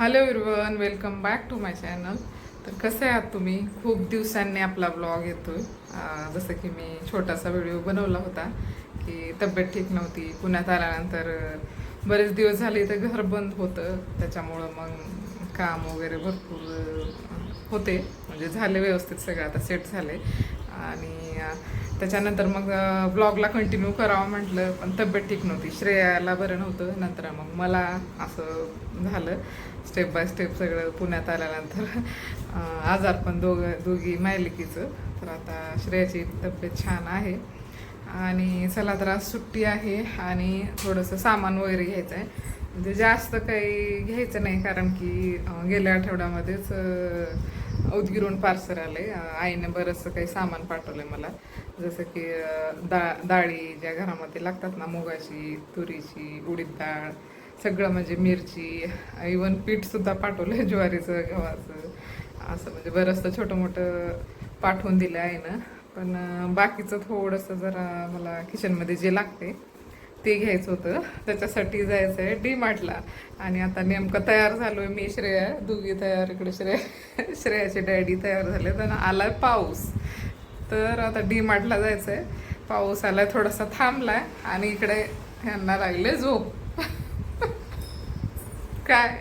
Hello everyone, welcome back to my channel. तर कसे आहात तुम्ही? खूप दिवसांनी आपला ब्लॉग येतोय. जसं की मी छोटासा व्हिडिओ बनवला होता की तब्येत ठीक नव्हती, पुण्यात आल्यानंतर बरेच दिवस झाले तर घर बंद होतं, त्याच्यामुळं मग काम वगैरे भरपूर होते, म्हणजे झाले व्यवस्थित सगळं, आता सेट झाले. आणि त्याच्यानंतर मग ब्लॉगला कंटिन्यू करावं म्हटलं, पण तब्येत ठीक नव्हती, श्रेयाला बरं नव्हतं, नंतर मग मला असं झालं. स्टेप बाय स्टेप सगळं पुण्यात आल्यानंतर आजार पण दोघी मायलिकीचं. तर आता श्रेयाची तब्येत छान आहे आणि चला तर आज सुट्टी आहे आणि थोडंसं सामान वगैरे घ्यायचं आहे. म्हणजे जास्त काही घ्यायचं नाही, कारण की गेल्या आठवड्यामध्येच उदगीरून पार्सल आले. आईने बरंचसं काही सामान पाठवलं मला, जसं की डाळी ज्या घरामध्ये लागतात ना, मुगाची, तुरीची, उडीद डाळ, सगळं, म्हणजे मिरची, इवन पीठसुद्धा पाठवलं ज्वारीचं, गव्हाचं, असं म्हणजे बरंचसं छोटं मोठं पाठवून दिलं आहे ना. पण बाकीचं थोडंसं जरा मला किचनमध्ये जे लागते ते घ्यायचं होतं, त्याच्यासाठी जायचं आहे DMartला. आणि आता नेमकं तयार झालो आहे मी, श्रेया, दोघी तयार. इकडे श्रेयाचे डॅडी तयार झाले, त्यांना आला आहे पाऊस, तर आता DMartला जायचं आहे. पाऊस आला आहे, थोडासा थांबला आहे आणि इकडे ह्यांना लागले झोप. काय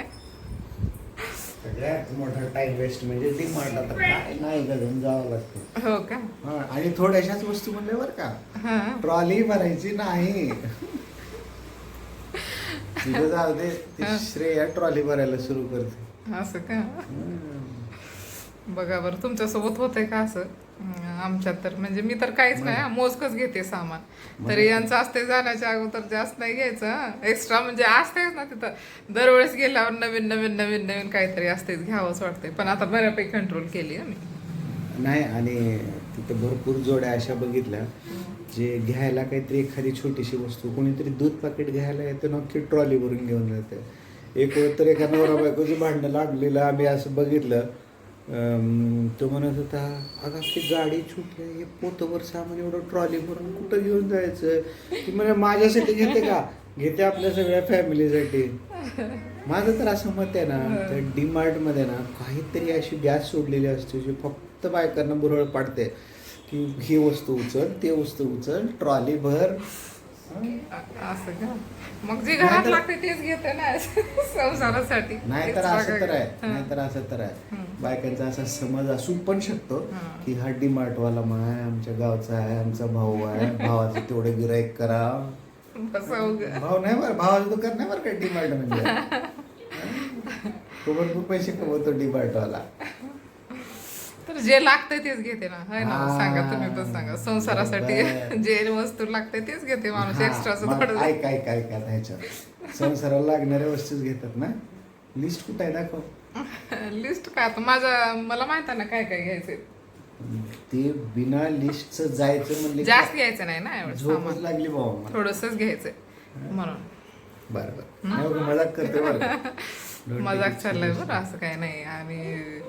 सगळ्यात मोठा टाइम वेस्ट म्हणजे DMartला तर काय नाही घरून जावं लागतं. हो का? आणि थोड्याशाच वस्तू म्हणले बरं का, हां, ट्रॉली भरायची नाही. तिथं जाऊ दे, ती श्रेया ट्रॉली भरायला सुरू करते. असं का? बघा बरं, तुमच्यासोबत होतंय का असं? आमच्यात तर म्हणजे मी तर काहीच नाही, मोजकच घेते सामान. तरी यांचं असते जाण्याच्या अगोदर जास्त नाही घ्यायचं, एक्स्ट्रा म्हणजे असतेच ना तिथं. दरवेळेस गेल्यावर नवीन नवीन नवीन नवीन काहीतरी असतेच, घ्यावंच वाटतंय. पण आता बऱ्यापैकी कंट्रोल केली मी. नाही, आणि तिथं भरपूर जोड्या अशा बघितल्या जे घ्यायला काहीतरी एखादी छोटीशी वस्तू, कोणीतरी दूध पाकिट घ्यायला येतं, नक्की ट्रॉली भरून घेऊन जाते. एक वेळ तर एका नवरा बायकोची भांडणं लागलेलं आम्ही असं बघितलं. तो म्हणत होता, अगं आपली गाडी छोटी आहे, हे पोतभर सामान एवढं ट्रॉली भरून कुठं घेऊन जायचं? ती म्हणजे माझ्यासाठी घेते का? घेते आपल्या सगळ्या फॅमिलीसाठी. माझं तर असं मत आहे ना, तर DMartमध्ये ना काहीतरी अशी गॅस सोडलेली असते जी फक्त बायकांना बुरळ पाडते की ही वस्तू उचल, ते वस्तू उचल, ट्रॉली भर. असं का? मग जे घरात लागते तेच घेते ना संसारासाठी. नाहीतर असं तर आहे, नाहीतर असं तर आहे, बायकांचा असा समज असू पण शकतो की हा DMartवाला आहे, आमच्या गावचा आहे, आमचा भाऊ आहे, भावाचं तेवढे गिराईक करा. भाऊ नाही बरं, भावाचं दुकान नाही बरं का DMart म्हणजे. तो भरपूर पैसे कमवतो DMartवाला. तर जे लागतंय तेच घेते ना, है ना? सांगा तुम्ही पण सांगा, संसारासाठी जे वस्तू लागते तेच घेते माणूस, एक्स्ट्राचं थोडं. ऐक ऐक ऐक आता ह्याच्यात संसाराला लागणाऱ्या वस्तूच घेतात ना. लिस्ट कुठं आहे दाखव. लिस्ट काय आता मला माहित आहे ना काय काय घ्यायचंय. ते बिना लिस्टचं जायचं म्हणजे जास्त घ्यायचं नाही ना, एवढं झोपच सामान लागली बाबा. थोडंसंच घ्यायचंय म्हणून. बरं बरं, मजाक करते बरं. मजाक चाललाय बरं, असं काही नाही. आणि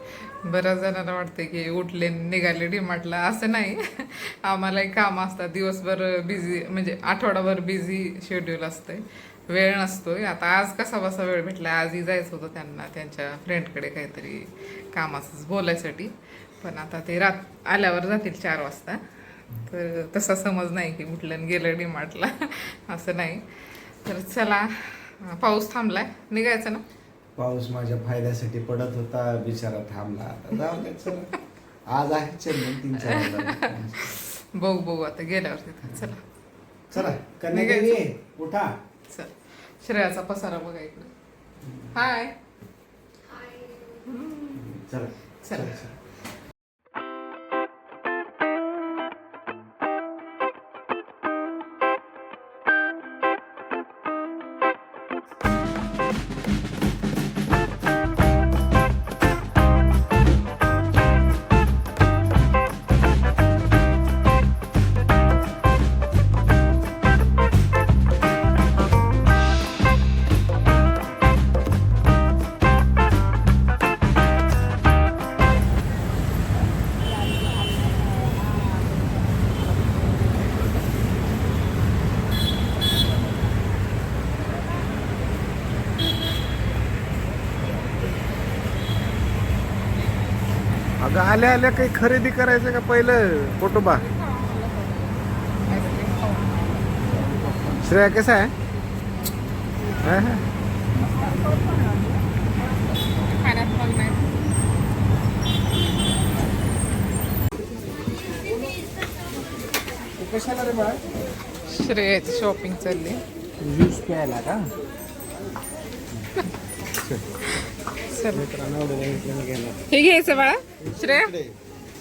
बऱ्याच जणांना वाटते की उठले निघाले DMartला, असं नाही. आम्हालाही काम असतात, दिवसभर बिझी, म्हणजे आठवडाभर बिझी शेड्यूल असते, वेळ नसतोय. आता आज कसा बसा वेळ भेटला, आजही जायचं होतं त्यांना त्यांच्या फ्रेंडकडे काहीतरी कामाचंच बोलायसाठी. पण आता ते आल्यावर जातील 4 वाजता. तर तसा समज नाही की उठलं आणि गेलं DMartला, असं नाही. तर चला, पाऊस थांबलाय, निघायचं ना. पाऊस माझ्या फायद्यासाठी पडत होता, बिचारा थांबला. आता जाऊ दे, चला. आज आहे चल 3-4. बघू आता गेल्यावर तिथं. चला चला कन्या उठा. चल, श्रेयाचा पसारा बघा इकडे. हाय, चला चला. अगं आल्या आल्या काही खरेदी करायचं का पहिलं पोटोबा? श्रेया कसा आहे? हा, हा. खाण्यात पण नाही. कशाला रे बाळा? श्रेयाची शॉपिंग चालली. ज्यूस प्यायला का? चल मित्रांनो एवढं घेतलं गेलं. हे घ्यायचं बाळा श्रेया,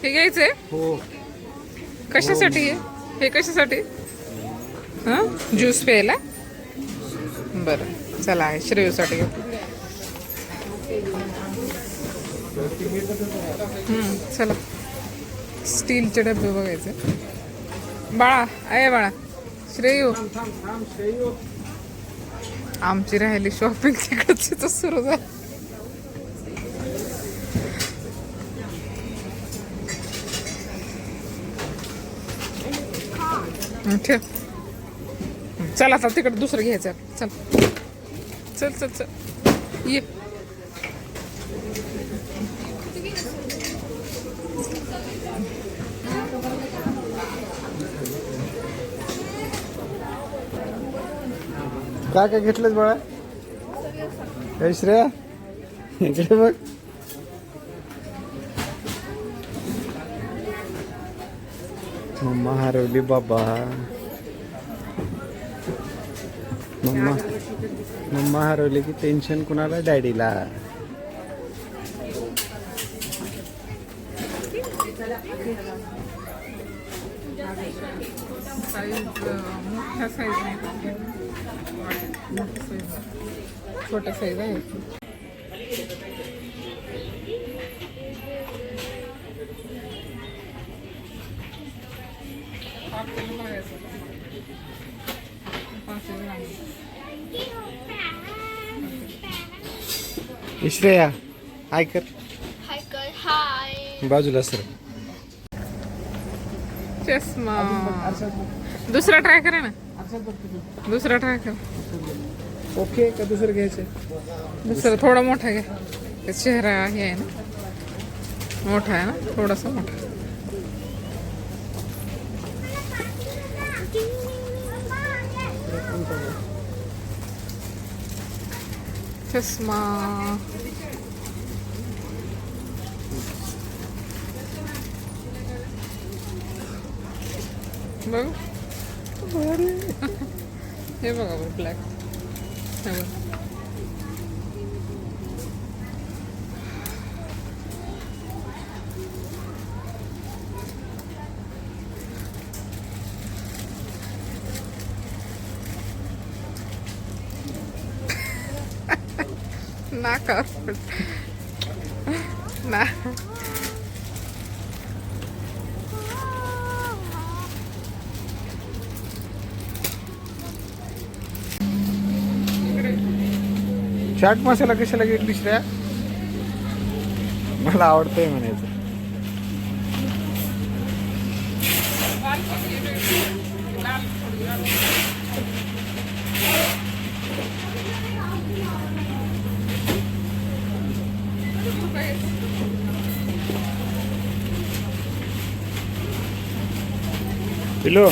हे घ्यायचंय. हो कशासाठी आहे हे? कशासाठी? हां ज्यूस प्यायला. बरं चला श्रेयूसाठी घेऊ. चला स्टीलचे डबे बघायचे. बाळा आहे बाळा श्रेयू. आमची राहिली शॉपिंग तिकडची तर सुरू झाली. ठेव. चल आता तिकडे दुसरं घ्यायचं. चल चल चल चल ये. काय काय घेतलंच बाळा? हे श्रेया इकडे बघ. मम्मा हरवली बाबा. मम्मा हरवली की टेन्शन कुणाला? डॅडीला. साईज मोठ्या साईज नाही, मोठ्या साईज छोट्या साईज आहे. श्रेया हाय कर. हाय. बाजूला सर. चष्मा दुसरा ट्राय करा ना. दुसरा ट्राय कर. ओके का दुसरं घ्यायचं? दुसरा थोडा मोठा घ्या. ते चेहरा हे आहे ना, मोठा आहे ना, थोडासा मोठा. चष्मा बघ. हे बघा बरं ब्लॅक. हे बघ. नाका ना. चाट मसाला कशाला घेतली श्रेया? मला आवडतंय म्हणायचं. पिलो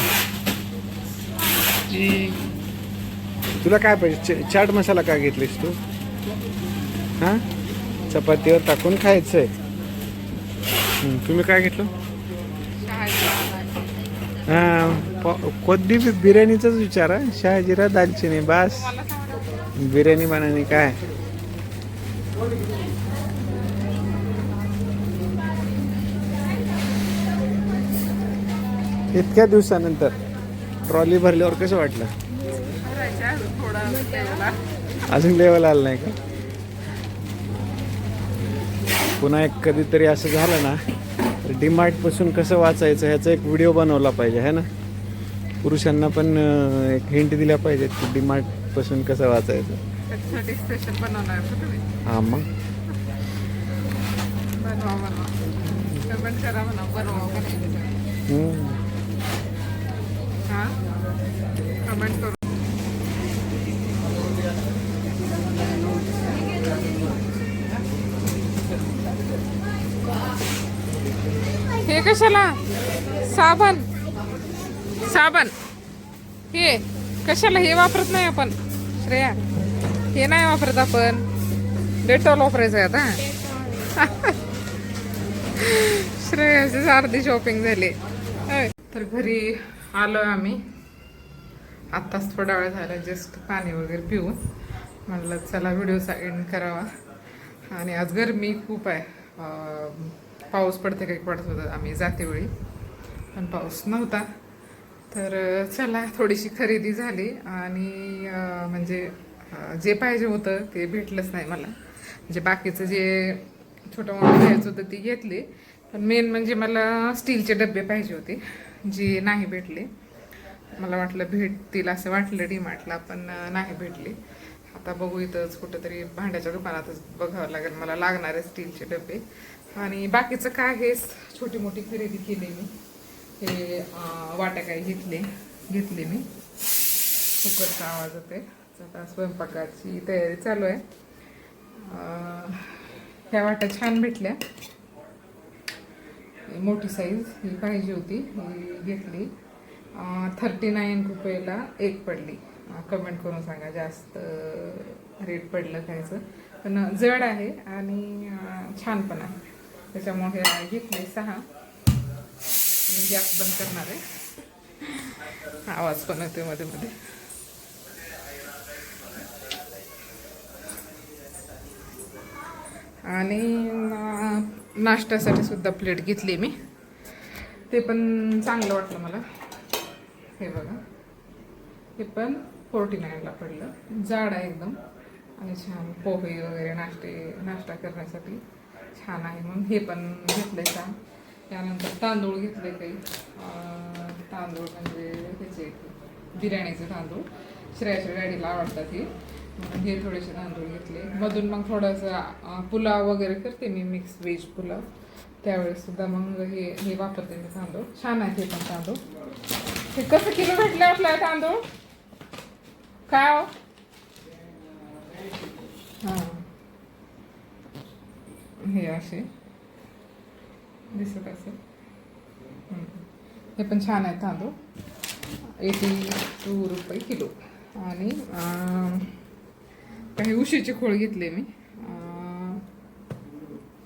तुला काय पाहिजे? चाट मसाला काय घेतलीस तू? हां चपातीवर टाकून खायचंय. तुम्ही काय घेतलं? हां कोदी बिर्याणीचाच विचार आहे. शहाजिरा दालचिनी बास. बिर्याणी बनानी काय? इतक्या दिवसानंतर ट्रॉली भरल्यावर कसं वाटलं? अजून लेवल आलं नाही का? पुन्हा एक कधीतरी असं झालं ना तर डीमार्ट पासून कसं वाचायचं ह्याचा एक व्हिडिओ बनवला पाहिजे है ना. पुरुषांना पण एक हिंट दिल्या पाहिजेत की डीमार्ट पासून कसं वाचायचं. स्पेशल बनवणार का तुम्ही? हां मग बनवा कमेंट करा म्हणा. बनवा हां कमेंट करू. हे कशाला साबण साबण हे कशाला हे वापरत नाही आपण श्रेया हे नाही वापरत आपण डेटॉल वापरायचं आहे आता श्रेयाची अर्धी शॉपिंग झाली तर घरी आलोय आम्ही आत्ताच थोडा वेळ झाला जस्ट पाणी वगैरे पिऊन म्हणलं चला व्हिडिओचा एंड करावा आणि आज गरमी खूप आहे पाऊस पडते काही पडत होतं आम्ही जाते वेळी पण पाऊस नव्हता तर चला थोडीशी खरेदी झाली आणि म्हणजे जे पाहिजे होतं ते भेटलंच नाही मला म्हणजे बाकीचं जे छोटं मोठं घ्यायचं होतं ती घेतली पण मेन म्हणजे मला स्टीलचे डबे पाहिजे होते जे नाही भेटले मला वाटलं भेटतील असं वाटलं डीमार्टला पण नाही भेटले आता बघू इथंच कुठंतरी भांड्याच्या दुकानातच बघावं लागेल मला लागणारे स्टीलचे डबे आणि बाकीचं काय हेच छोटी मोठी खरेदी केली मी हे वाट्या काय घेतले मी कुकरचा आवाज होते आता स्वयंपाकाची तयारी चालू आहे ह्या वाट्या छान भेटल्या मोठी साईज ही पाहिजे होती ही घेतली 39 रुपयाला एक पडली कमेंट करून सांगा जास्त रेट पडलं खायचं पण जड आहे आणि छान पण आहे त्याच्यामुळे हे घेतले 6 गॅस बंद करणार आहे आवाज पण होते मध्ये मध्ये आणि नाश्त्यासाठी सुद्धा प्लेट घेतली मी ते पण चांगलं वाटलं मला हे बघा हे पण 49ला पडलं जाड आहे एकदम आणि छान पोहे वगैरे नाश्ता करण्यासाठी छान आहे मग हे पण घेतलंय का त्यानंतर तांदूळ घेतले काही तांदूळ म्हणजे ह्याचे बिर्याणीचे तांदूळ श्रेयाच्या गाडीला आवडतात हे थोडेसे तांदूळ घेतले मधून मग थोडासा पुलाव वगैरे करते मी मिक्स व्हेज पुलाव त्यावेळेस सुद्धा मग हे वापरते मी तांदूळ छान आहे हे पण तांदूळ हे कसं किलो भेटले आपला तांदूळ काय हो हां हे असे दिसत असेल हे पण छान आहे तांदूळ 82 रुपये किलो आणि काही उशीचे खोळ घेतले मी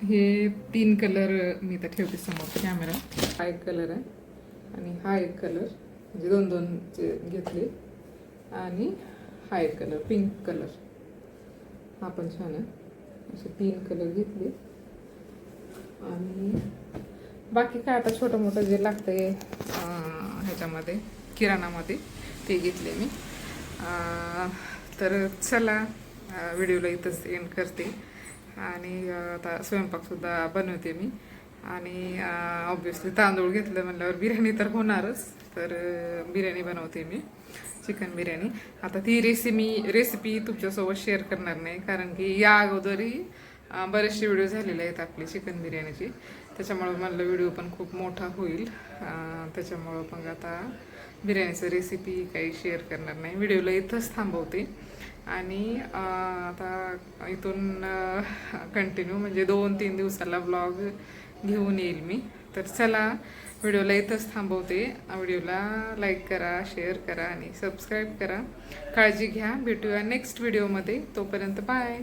हे 3 कलर मी तर ठेवते समोर कॅमेरा हा एक कलर आहे आणि हा एक कलर म्हणजे 2 घेतले आणि हा एक कलर पिंक कलर हा पण छान आहे असे 3 कलर घेतले आणि बाकी काय आता छोटं मोठं जे लागतंय ह्याच्यामध्ये किराणामध्ये ते घेतले मी तर चला व्हिडिओला इथंच एंड करते आणि आता स्वयंपाकसुद्धा बनवते मी आणि ऑब्विसली तांदूळ घेतलं म्हटल्यावर बिर्याणी तर होणारच तर बिर्याणी बनवते मी चिकन बिर्याणी आता ती रेसिपी तुमच्यासोबत शेअर करणार नाही कारण की या अगोदरही बरेचसे व्हिडिओ झालेले आहेत आपली चिकन बिर्याणीची त्याच्यामुळं मला व्हिडिओ पण खूप मोठा होईल त्याच्यामुळं मग आता बिर्याणीचं रेसिपी काही शेअर करणार नाही व्हिडिओला इथंच थांबवते आणि आता इथून कंटिन्यू म्हणजे 2-3 दिवसाला ब्लॉग घेऊन येईल मी तर चला व्हिडिओला इथंच थांबवते व्हिडिओला लाईक करा शेअर करा आणि सबस्क्राईब करा काळजी घ्या भेटूया नेक्स्ट व्हिडिओमध्ये तोपर्यंत बाय